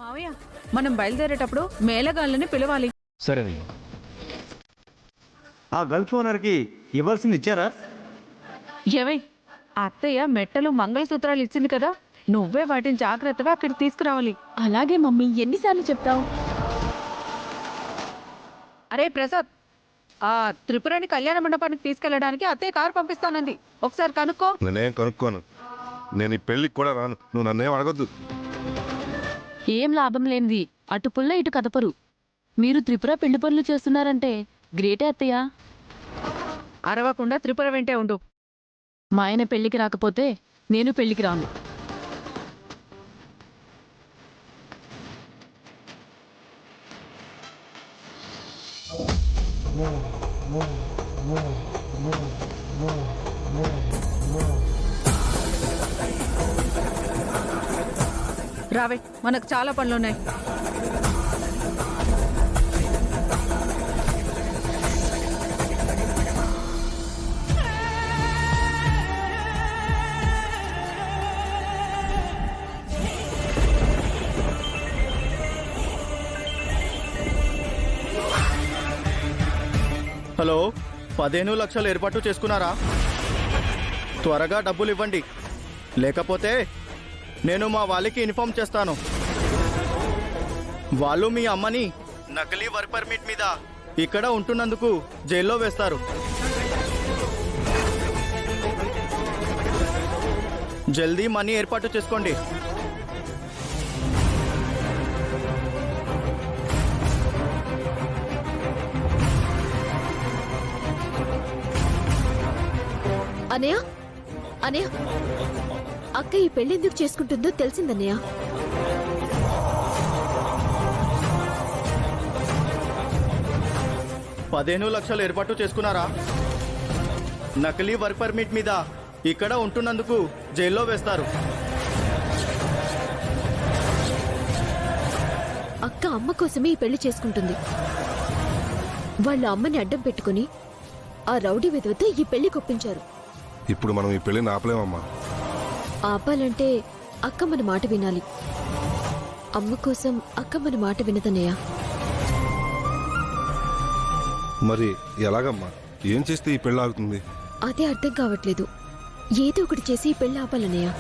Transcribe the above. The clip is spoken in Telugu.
మావయ్య, మనం బయలుదేరేటప్పుడు మేళగాళ్ళని పిలవాలి. సరే. ఆ గల్ఫ్ ఓనర్కి ఇవ్వాల్సింది ఇచ్చారా? ఏవై, అత్తయ్య మెట్టలు మంగళసూత్రాలు ఇచ్చింది కదా, నువ్వే వాటిని జాగ్రత్తగా అక్కడికి తీసుకురావాలి. అలాగే మమ్మీ, ఎన్నిసార్లు చెప్తావు? అరే ప్రసాద్, ఆ త్రిపురని కళ్యాణ మండపానికి తీసుకెళ్ళడానికి అత్తయ్య కారు పంపిస్తానంది, ఒకసారి కనుక్కో. నేనేం కనుక్కోను. నేను ఈ పెళ్ళికి కూడా రాను. నువ్వు నన్నేం అడగొద్దు. ఏం లాభం లేనిది, అటు పుల్ల ఇటు కదపరు. మీరు త్రిపుర పెళ్లి పనులు చేస్తున్నారంటే గ్రేటే అత్తయ్య. అరవకుండా త్రిపుర వెంటే ఉండు. మా ఆయన పెళ్లికి రాకపోతే నేను పెళ్లికి రాను. రావే, మనకు చాలా పనులున్నాయి. హలో, 15 లక్షలు ఏర్పాటు చేసుకున్నారా? త్వరగా డబ్బులు ఇవ్వండి, లేకపోతే నేను మా వాళ్ళకి ఇన్ఫార్మ్ చేస్తాను. వాళ్ళు మీ అమ్మని నకిలీ వర్క్ పర్మిట్ మీద ఇక్కడ ఉంటున్నందుకు జైల్లో వేస్తారు. జల్దీ మనీ ఏర్పాటు చేసుకోండి. అనయ్య, అనయ్య, అక్క ఈ పెళ్లి ఎందుకు చేసుకుంటుందో తెలిసిందన్నయ్య. $15 లక్షలు ఏర్పాటు చేసుకున్నారా? నకిలీ వర్క్ పర్మిట్ మీద ఇక్కడ ఉంటున్నందుకు జైల్లో వేస్తారు. అక్క అమ్మ కోసమే ఈ పెళ్లి చేసుకుంటుంది. వాళ్ళ అమ్మని అడ్డం పెట్టుకుని ఆ రౌడీ విధవతో ఈ పెళ్లి కొప్పించారు. ఇప్పుడు మనం ఈ పెళ్ళిని ఆపలేమమ్మా. ఆపాలంటే అక్క మన మాట వినాలి. అమ్మ కోసం అక్క మన మాట వినదన్నయ్య. మరి ఎలాగమ్మా? ఏం చేస్తే ఈ పెళ్ళి ఆగుతుంది? అదే అర్థం కావట్లేదు. ఏదో ఒకటి చేసి ఈ పెళ్లి ఆపాలన్నయ్య.